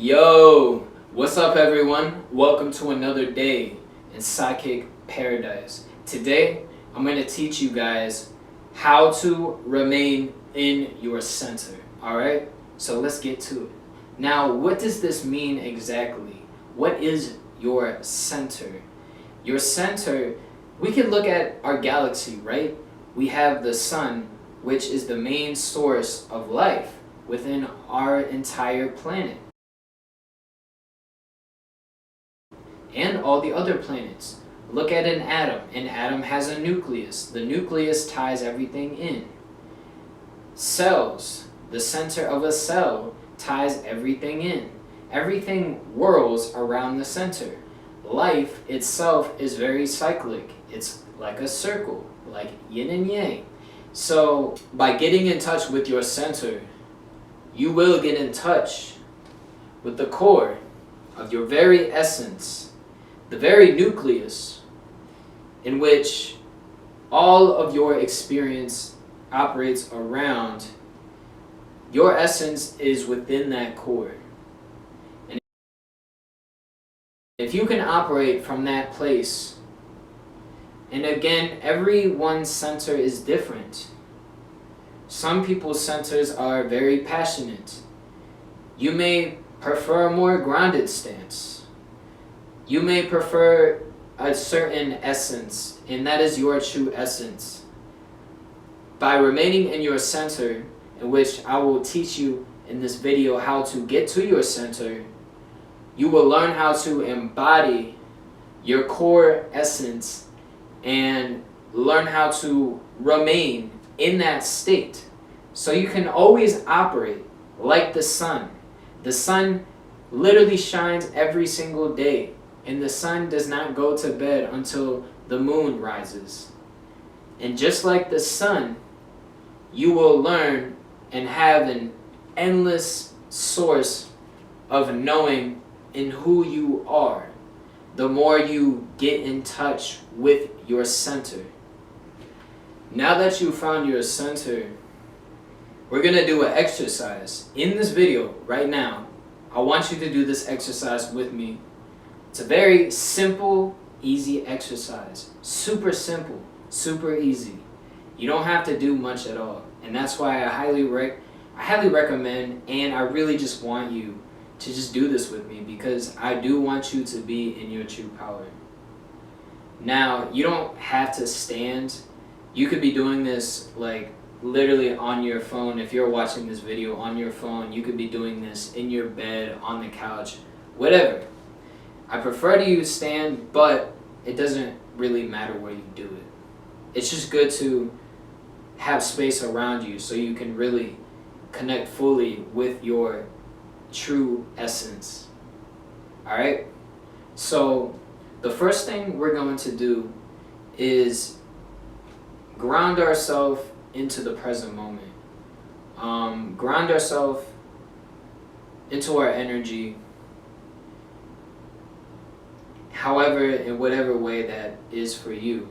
Yo, what's up everyone? Welcome to another day in Psychic Paradise. Today, I'm going to teach you guys how to remain in your center. Alright? So let's get to it. Now, what does this mean exactly? What is your center? Your center, we can look at our galaxy, right? We have the sun, which is the main source of life within our entire planet. And all the other planets. Look at an atom. An atom has a nucleus. The nucleus ties everything in. Cells. The center of a cell ties everything in. Everything whirls around the center. Life itself is very cyclic. It's like a circle, like yin and yang. So by getting in touch with your center, you will get in touch with the core of your very essence, the very nucleus in which all of your experience operates around. Your essence is within that core. And if you can operate from that place, and again, everyone's center is different. Some people's centers are very passionate. You may prefer a more grounded stance. You may prefer a certain essence, and that is your true essence. By remaining in your center, in which I will teach you in this video how to get to your center, you will learn how to embody your core essence and learn how to remain in that state. So you can always operate like the sun. The sun literally shines every single day. And the sun does not go to bed until the moon rises. And just like the sun, you will learn and have an endless source of knowing in who you are, the more you get in touch with your center. Now that you found your center, we're going to do an exercise. In this video right now, I want you to do this exercise with me. It's a very simple, easy exercise. Super simple, super easy. You don't have to do much at all. And that's why I highly recommend, and I really just want you to just do this with me, because I do want you to be in your true power. Now, you don't have to stand. You could be doing this like literally on your phone. If you're watching this video on your phone, you could be doing this in your bed, on the couch, whatever. I prefer to use stand, but it doesn't really matter where you do it. It's just good to have space around you so you can really connect fully with your true essence. Alright? So the first thing we're going to do is ground ourselves into the present moment. Ground ourselves into our energy, however, in whatever way that is for you.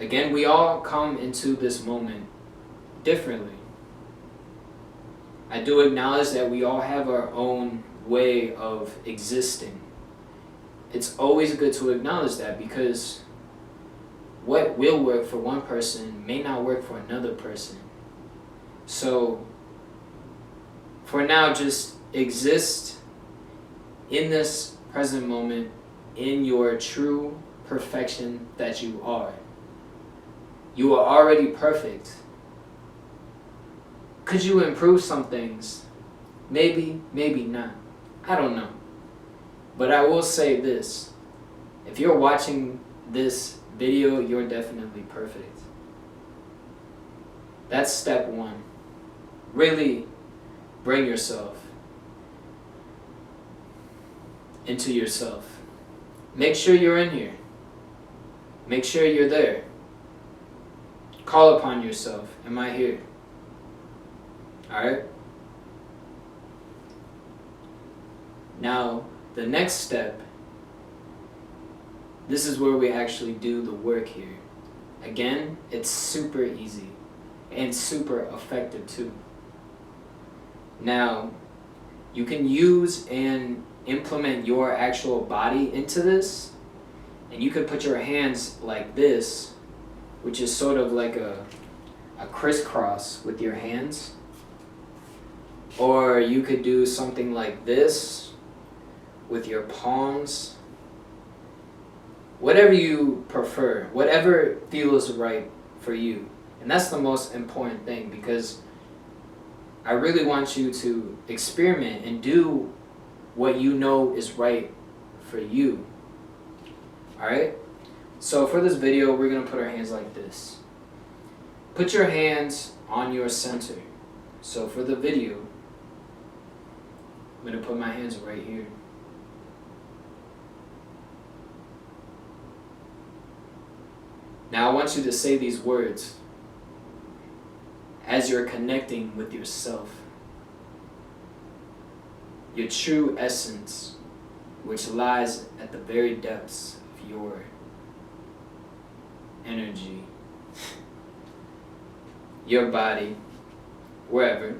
Again, we all come into this moment differently. I do acknowledge that we all have our own way of existing. It's always good to acknowledge that, because what will work for one person may not work for another person. So, for now, just exist in this present moment in your true perfection that you are. You are already perfect. Could you improve some things? Maybe, maybe not. I don't know. But I will say this. If you're watching this video, you're definitely perfect. That's step one. Really bring yourself into yourself. Make sure you're in here. Make sure you're there. Call upon yourself. Am I here? Alright? Now, the next step, this is where we actually do the work here. Again, it's super easy and super effective too. Now, You can use and implement your actual body into this, and you could put your hands like this, which is sort of like a crisscross with your hands. Or you could do something like this with your palms. Whatever you prefer, whatever feels right for you. And that's the most important thing, because I really want you to experiment and do what you know is right for you. Alright? So for this video, we're going to put our hands like this. Put your hands on your center. So for the video, I'm going to put my hands right here. Now I want you to say these words as you're connecting with yourself. Your true essence, which lies at the very depths of your energy, your body, wherever,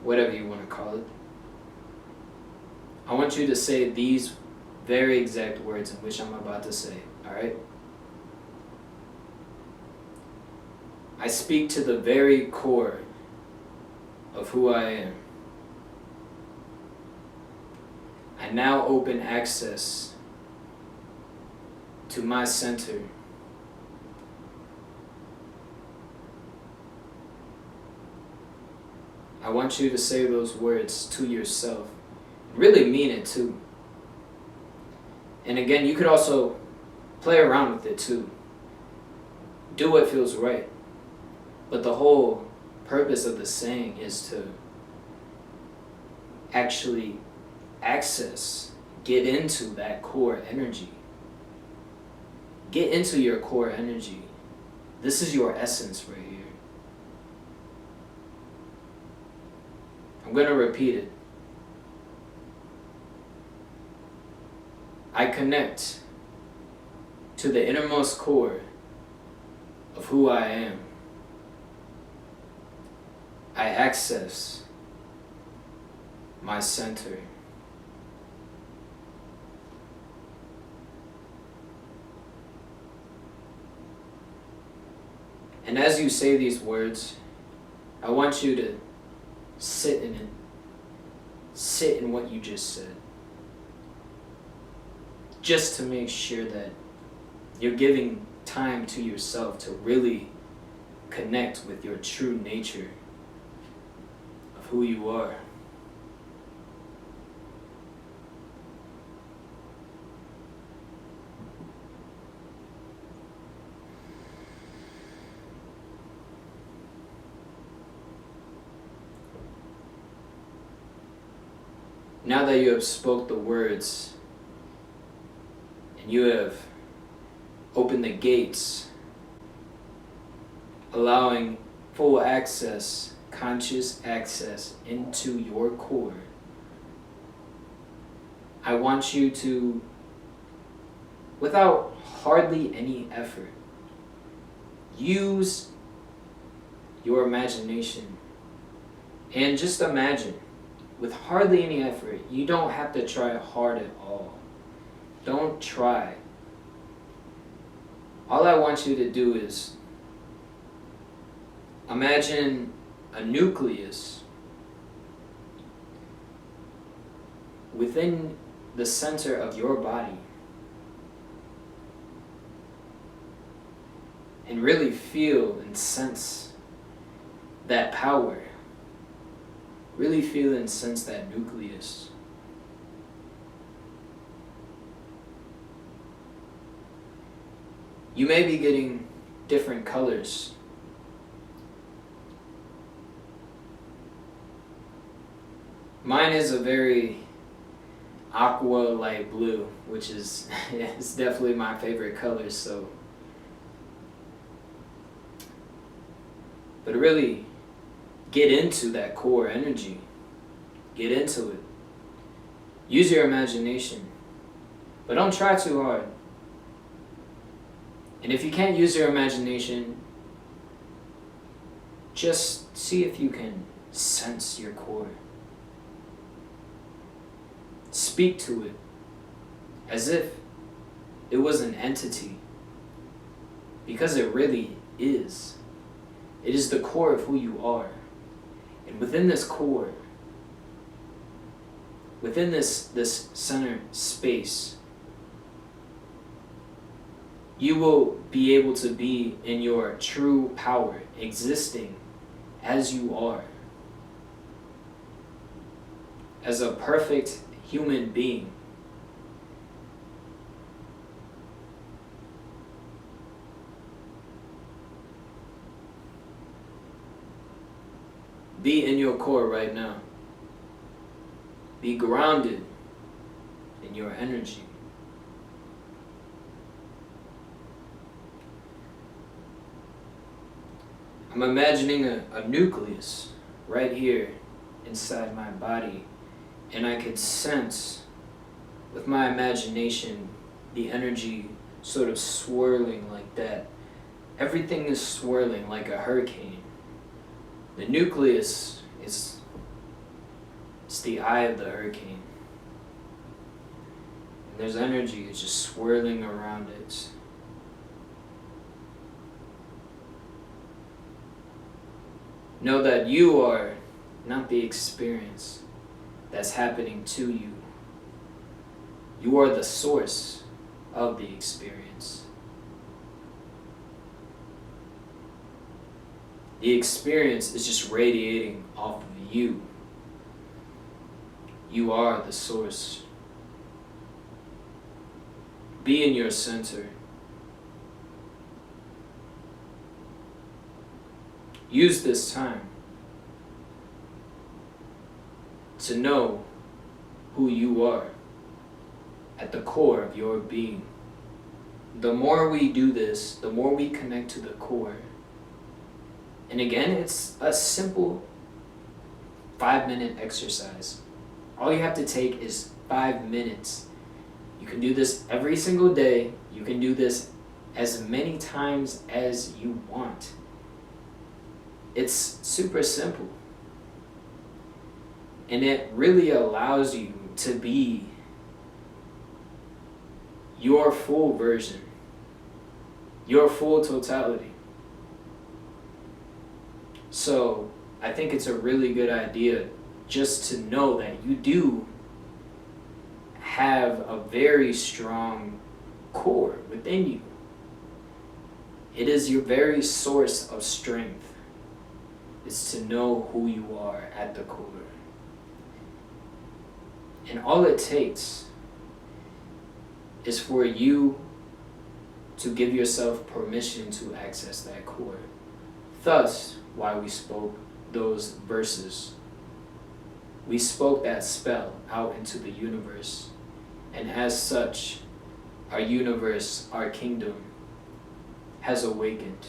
whatever you want to call it. I want you to say these very exact words in which I'm about to say, alright? I speak to the very core of who I am. I now open access to my center. I want you to say those words to yourself. Really mean it too. And again, you could also play around with it too. Do what feels right. But the whole purpose of the saying is to actually access, get into that core energy. Get into your core energy. This is your essence right here. I'm going to repeat it. I connect to the innermost core of who I am. I access my center. And as you say these words, I want you to sit in it. Sit in what you just said. Just to make sure that you're giving time to yourself to really connect with your true nature of who you are. Now that you have spoke the words and you have opened the gates, allowing full access, conscious access into your core, I want you to, without hardly any effort, use your imagination and just imagine. With hardly any effort. You don't have to try hard at all. Don't try. All I want you to do is imagine a nucleus within the center of your body. And really feel and sense that power. Really feel and sense that nucleus. You may be getting different colors. Mine is a very aqua light blue, which is it's definitely my favorite color, so. But really, get into that core energy. Get into it. Use your imagination. But don't try too hard. And if you can't use your imagination, just see if you can sense your core. speak to it as if it was an entity, because it really is. It is the core of who you are. And within this core, within this center space, you will be able to be in your true power, existing as you are, as a perfect human being. Be in your core right now. Be grounded in your energy. I'm imagining a nucleus right here inside my body, and I could sense with my imagination the energy sort of swirling like that. Everything is swirling like a hurricane. The nucleus is the eye of the hurricane. And there's energy that's just swirling around it. Know that you are not the experience that's happening to you. You are the source of the experience. The experience is just radiating off of you. You are the source. Be in your center. Use this time to know who you are at the core of your being. The more we do this, the more we connect to the core. And again, it's a simple 5-minute exercise. All you have to take is 5 minutes. You can do this every single day. You can do this as many times as you want. It's super simple. And it really allows you to be your full version, your full totality. So I think it's a really good idea just to know that you do have a very strong core within you. It is your very source of strength, is to know who you are at the core. And all it takes is for you to give yourself permission to access that core. Thus, why we spoke those verses. We spoke that spell out into the universe. And as such, our universe, our kingdom, has awakened.